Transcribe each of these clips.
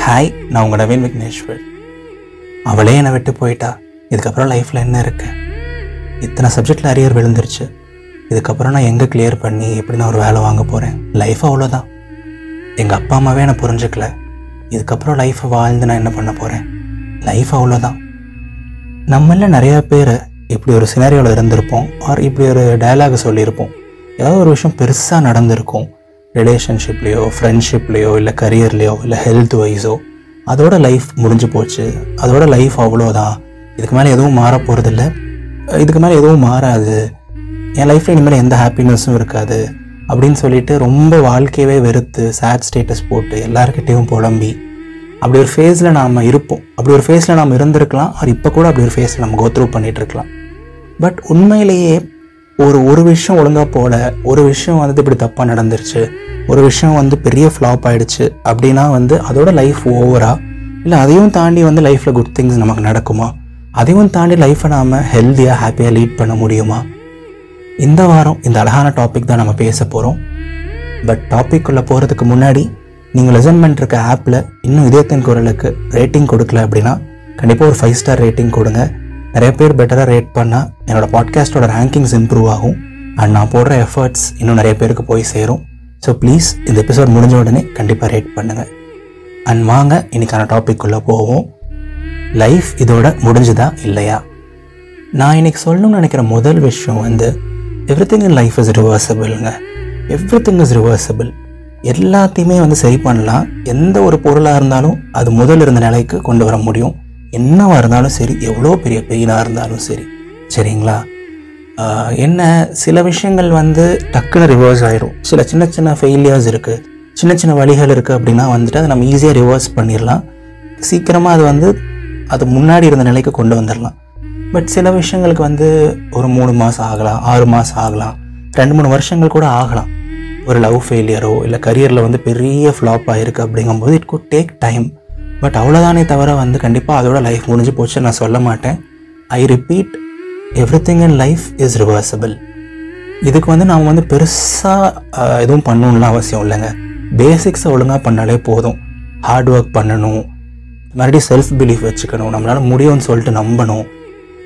Hi, நான் உங்கள் நவீன் விக்னேஸ்வர். அவளே என்னை விட்டு போயிட்டா. இதுக்கப்புறம் லைஃப்பில் என்ன இருக்கு? இத்தனை சப்ஜெக்டில் அரியர் விழுந்துருச்சு. இதுக்கப்புறம் நான் எங்கே கிளியர் பண்ணி எப்படி நான் ஒரு வேலை வாங்க போகிறேன்? லைஃப் அவ்வளோதான். எங்கள் அப்பா அம்மாவே என்னை புரிஞ்சுக்கல. இதுக்கப்புறம் லைஃப்பை வாழ்ந்து நான் என்ன பண்ண போகிறேன்? லைஃப் அவ்வளோதான். நம்மள நிறையா பேர் இப்படி ஒரு சினாரியோவில் இருந்திருப்போம், ஆர் இப்படி ஒரு டயலாக் சொல்லியிருப்போம். ஏதாவது ஒரு விஷயம் பெருசாக நடந்திருக்கும், ரிலேஷன்ஷிப்லேயோ, ஃப்ரெண்ட்ஷிப்லேயோ, இல்லை கரியர்லேயோ, இல்லை ஹெல்த் வைஸோ. அதோட லைஃப் முடிஞ்சு போச்சு, அதோட லைஃப் அவ்வளோதான், இதுக்கு மேலே எதுவும் மாற போகிறதில்ல, இதுக்கு மேலே எதுவும் மாறாது, என் லைஃப்பில் இனிமேல் எந்த ஹாப்பினஸும் இருக்காது அப்படின்னு சொல்லிட்டு ரொம்ப வாழ்க்கையவே வெறுத்து சேட் ஸ்டேட்டஸ் போட்டு எல்லாருக்கிட்டேயும் புலம்பி அப்படி ஒரு ஃபேஸில் நாம் இருப்போம். அப்படி ஒரு ஃபேஸில் நாம் இருந்திருக்கலாம், அது இப்போ கூட அப்படி ஒரு ஃபேஸில் நம்ம கோத்ரூ பண்ணிகிட்ருக்கலாம். பட் உண்மையிலேயே ஒரு விஷயம் ஒழுங்காக போல, ஒரு விஷயம் இப்படி தப்பாக நடந்துருச்சு, ஒரு விஷயம் பெரிய ஃப்ளாப் ஆகிடுச்சு அப்படின்னா அதோட லைஃப் ஓவரா? இல்லை அதையும் தாண்டி லைஃப்பில் குட் திங்ஸ் நமக்கு நடக்குமா? அதையும் தாண்டி லைஃப்பை நாம் ஹெல்த்தியாக ஹாப்பியாக லீட் பண்ண முடியுமா? இந்த வாரம் இந்த அழகான டாபிக் தான் நம்ம பேச போகிறோம். பட் டாபிக்குள்ளே போகிறதுக்கு முன்னாடி நீங்கள் லிசன் பண்ணிருக்க ஆப்பில் இன்னும் இதயத்தின் குரலுக்கு ரேட்டிங் கொடுக்கல அப்படின்னா கண்டிப்பாக ஒரு 5 ஸ்டார் ரேட்டிங் கொடுங்க. நிறைய பேர் பெட்டராக ரேட் பண்ணால் என்னோடய பாட்காஸ்ட்டோட ரேங்கிங்ஸ் இம்ப்ரூவ் ஆகும் அண்ட் நான் போடுற எஃபர்ட்ஸ் இன்னும் நிறைய பேருக்கு போய் சேரும். ஸோ ப்ளீஸ் இந்த எபிசோட் முடிஞ்ச உடனே கண்டிப்பாக ரேட் பண்ணுங்கள். அண்ட் வாங்க இன்றைக்கான டாபிக்குள்ளே போவோம். லைஃப் இதோட முடிஞ்சுதா இல்லையா? நான் இன்றைக்கி சொல்லணும்னு நினைக்கிற முதல் விஷயம் எவ்ரிதிங் இன் லைஃப் இஸ் ரிவர்சபிள்ங்க. Everything is reversible. எல்லாத்தையுமே சரி பண்ணலாம். எந்த ஒரு பொருளாக இருந்தாலும் அது முதல் இருந்த நிலைக்கு கொண்டு வர முடியும். என்னவாக இருந்தாலும் சரி, எவ்வளோ பெரிய பெயினாக இருந்தாலும் சரி, சரிங்களா? என்ன சில விஷயங்கள் டக்குன்னு ரிவர்ஸ் ஆயிரும். சில சின்ன சின்ன ஃபெயிலியர்ஸ் இருக்குது, சின்ன சின்ன வழிகள் இருக்குது அப்படின்னா அதை நம்ம ஈஸியாக ரிவர்ஸ் பண்ணிடலாம். சீக்கிரமாக அது முன்னாடி இருந்த நிலைக்கு கொண்டு வந்துடலாம். பட் சில விஷயங்களுக்கு ஒரு 3 மாதம் ஆகலாம், 6 மாதம் ஆகலாம், 2-3 வருஷங்கள் கூட ஆகலாம். ஒரு லவ் ஃபெயிலியரோ இல்லை கரியரில் பெரிய ஃப்ளாப் ஆகிருக்கு அப்படிங்கும்போது it good take time. But அவ்வளோதானே தவிர கண்டிப்பாக அதோட லைஃப் முடிஞ்சு போச்சு நான் சொல்ல மாட்டேன். I repeat, everything in life is reversible. இதுக்கு நாம் பெருசாக எதுவும் பண்ணணும்லாம் அவசியம் இல்லைங்க. பேசிக்ஸை ஒழுங்காக பண்ணாலே போதும். ஹார்ட் ஒர்க் பண்ணணும், மறுபடியும் செல்ஃப் பிலீஃப் வச்சுக்கணும், நம்மளால் முடியும்னு சொல்லிட்டு நம்பணும்,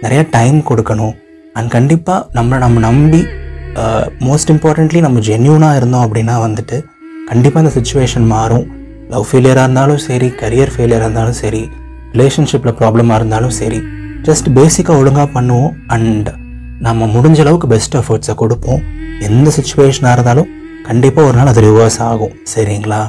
நிறைய டைம் கொடுக்கணும். அண்ட் கண்டிப்பாக நம்ம நம்பி மோஸ்ட் இம்பார்ட்டன்ட்லி நம்ம ஜென்யூனாக இருந்தோம் அப்படின்னா கண்டிப்பாக அந்த சுச்சுவேஷன் மாறும். லவ் ஃபெயிலியராக இருந்தாலும் சரி, கரியர் ஃபெயிலியராக இருந்தாலும் சரி, ரிலேஷன்ஷிப்பில் ப்ராப்ளமாக இருந்தாலும் சரி, ஜஸ்ட் பேசிக்காக ஒழுங்காக பண்ணுவோம் அண்ட் நம்ம முடிஞ்ச அளவுக்கு பெஸ்ட் எஃபர்ட்ஸை கொடுப்போம். எந்த சுச்சுவேஷனாக இருந்தாலும் கண்டிப்பாக ஒரு நாள் அது ரிவர்ஸ் ஆகும், சரிங்களா?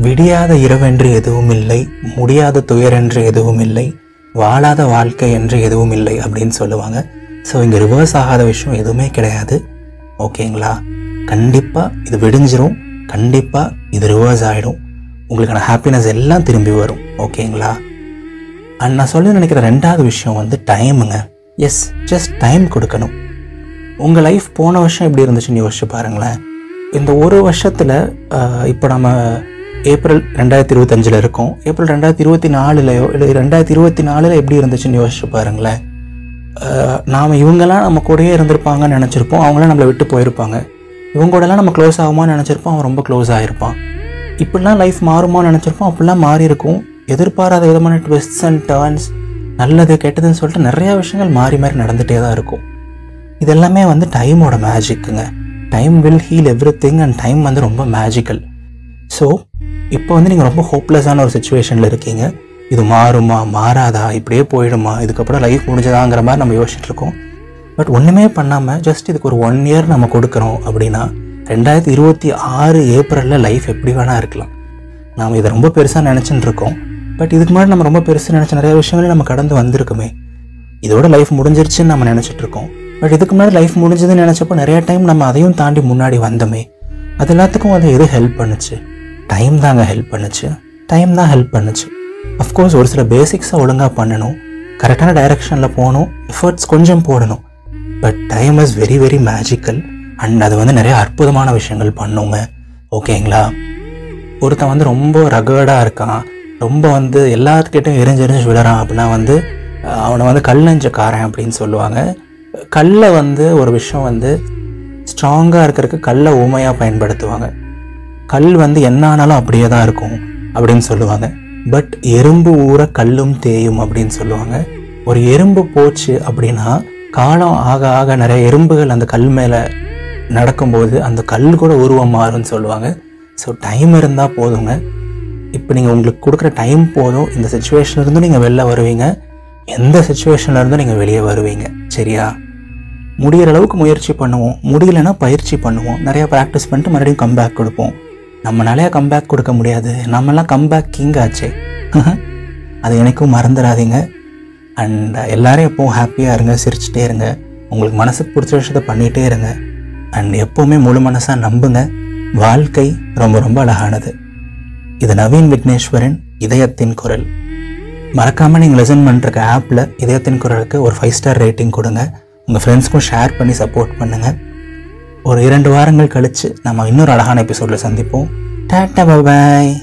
விடியாத இரவென்று எதுவும் இல்லை, முடியாத துயரென்று எதுவும் இல்லை, வாழாத வாழ்க்கை என்று எதுவும் இல்லை அப்படின்னு சொல்லுவாங்க. ஸோ இங்கே ரிவர்ஸ் ஆகாத விஷயம் எதுவுமே கிடையாது, ஓகேங்களா? கண்டிப்பாக இது விடிஞ்சிரும், கண்டிப்பாக இது ரிவர்ஸ் ஆகிடும், உங்களுக்கான ஹாப்பினஸ் எல்லாம் திரும்பி வரும், ஓகேங்களா? அண்ட் நான் சொல்ல நினைக்கிற ரெண்டாவது விஷயம் டைமுங்க. எஸ், ஜஸ்ட் டைம் கொடுக்கணும். உங்கள் லைஃப் போன வருஷம் எப்படி இருந்துச்சுன்னு யோசிச்சு பாருங்களேன். இந்த ஒரு வருஷத்தில் இப்போ நம்ம ஏப்ரல் 2025 இருக்கோம். ஏப்ரல் 2024 இல்லை 2024 எப்படி இருந்துச்சுன்னு யோசிச்சு பாருங்களேன். நாம் இவங்கெல்லாம் நம்ம கூடயே இருந்திருப்பாங்கன்னு நினச்சிருப்போம், அவங்களாம் நம்மளை விட்டு போயிருப்பாங்க. இவங்கூடலாம் நம்ம க்ளோஸ் ஆகுமான்னு நினச்சிருப்போம், அவன் ரொம்ப க்ளோஸ் ஆகிருப்பான். இப்படிலாம் லைஃப் மாறுமான்னு நினச்சிருப்போம், அப்படிலாம் மாறி இருக்கும். எதிர்பாராத விதமான ட்விஸ்ட்ஸ் அண்ட் டர்ன்ஸ், நல்லது கெட்டதுன்னு சொல்லிட்டு நிறையா விஷயங்கள் மாறி மாறி நடந்துகிட்டே தான் இருக்கும். இதெல்லாமே டைமோட மேஜிக்குங்க. Time will heal everything and time ரொம்ப மேஜிக்கல். ஸோ இப்போ நீங்கள் ரொம்ப ஹோப்லெஸ்ஸான ஒரு சுச்சுவேஷனில் இருக்கீங்க. இது மாறுமா, மாறாதா, இப்படியே போயிடுமா, இதுக்கப்புறம் லைஃப் முடிஞ்சதாங்கிற மாதிரி நம்ம யோசிச்சுட்டு இருக்கோம். பட் ஒன்றுமே பண்ணாமல் ஜஸ்ட் இதுக்கு ஒரு 1 இயர் நம்ம கொடுக்குறோம் அப்படின்னா 2026 ஏப்ரலில் லைஃப் எப்படி வேணால் இருக்கலாம். நாம் இதை ரொம்ப பெருசாக நினச்சிட்டு இருக்கோம். பட் இதுக்கு முன்னாடி நம்ம ரொம்ப பெருசாக நினச்ச நிறைய விஷயங்களே நம்ம கடந்து வந்திருக்குமே. இதோட லைஃப் முடிஞ்சிருச்சுன்னு நம்ம நினச்சிட்டு இருக்கோம். பட் இதுக்கு முன்னாடி லைஃப் முடிஞ்சதுன்னு நினச்சப்போ நிறைய டைம் நம்ம அதையும் தாண்டி முன்னாடி வந்தோமே. அது எல்லாத்துக்கும் எது ஹெல்ப் பண்ணுச்சு? டைம் தாங்க ஹெல்ப் பண்ணுச்சு. டைம் தான் ஹெல்ப் பண்ணுச்சு. அஃப்கோர்ஸ் ஒரு சில பேசிக்ஸை ஒழுங்காக பண்ணணும், கரெக்டான டைரெக்ஷனில் போகணும், எஃபர்ட்ஸ் கொஞ்சம் போடணும். But time is very very magical and அது நிறைய அற்புதமான விஷயங்கள் பண்ணுங்க, ஓகேங்களா? ஒருத்தன் ரொம்ப ரகர்டாக இருக்கான், ரொம்ப எல்லாத்துக்கிட்டையும் எரிஞ்சு விழறான் அப்படின்னா அவனை கல் நெஞ்சக்காரன் அப்படின்னு சொல்லுவாங்க. கல்லை ஒரு விஷயம் ஸ்ட்ராங்காக இருக்கிறதுக்கு கல்லை ஊமையாக பயன்படுத்துவாங்க. கல் என்ன ஆனாலும் அப்படியே தான் இருக்கும். அப்படின்னு சொல்லுவாங்க. பட் எறும்பு ஊற கல்லும் தேயும் அப்படின்னு சொல்லுவாங்க. ஒரு எறும்பு போச்சு அப்படின்னா காலம் ஆக ஆக நிறைய எறும்புகள் அந்த கல் மேலே நடக்கும்போது அந்த கல் கூட உருவம் மாறும்னு சொல்லுவாங்க. ஸோ டைம் இருந்தால் போதுங்க. இப்போ நீங்கள் உங்களுக்கு கொடுக்குற டைம் போதும். இந்த சுச்சுவேஷன்லேருந்து நீங்கள் வெளில வருவீங்க. எந்த சுச்சுவேஷன்லேருந்தும் நீங்கள் வெளியே வருவீங்க. சரியா? முடிகிற அளவுக்கு முயற்சி பண்ணுவோம். முடியலைன்னா பயிற்சி பண்ணுவோம். நிறையா ப்ராக்டிஸ் பண்ணிட்டு மறுபடியும் கம்பேக் கொடுப்போம். நம்மளாலேயே கம்பேக் கொடுக்க முடியாது. நம்மளாம் கம்பேக் கிங் ஆச்சு. அது எனக்கும் மறந்துடாதீங்க. அண்ட் எல்லோரும் எப்போவும் ஹாப்பியாக இருங்க, சிரிச்சுட்டே இருங்க, உங்களுக்கு மனசுக்கு பிடிச்ச விஷயத்தை பண்ணிகிட்டே இருங்க. அண்ட் எப்போவுமே முழு மனசாக நம்புங்க. வாழ்க்கை ரொம்ப ரொம்ப அழகானது. இது நவீன் விக்னேஸ்வரன் இதயத்தின் குரல். மறக்காமல் நீங்கள் லிசன் பண்ணுற ஆப்பில் இதயத்தின் குரலுக்கு ஒரு 5 ஸ்டார் ரேட்டிங் கொடுங்க. உங்கள் ஃப்ரெண்ட்ஸ்க்கும் ஷேர் பண்ணி சப்போர்ட் பண்ணுங்கள். ஒரு 2 வாரங்கள் கழித்து நம்ம இன்னொரு அழகான எபிசோடில் சந்திப்போம். டாட்டா பாய்.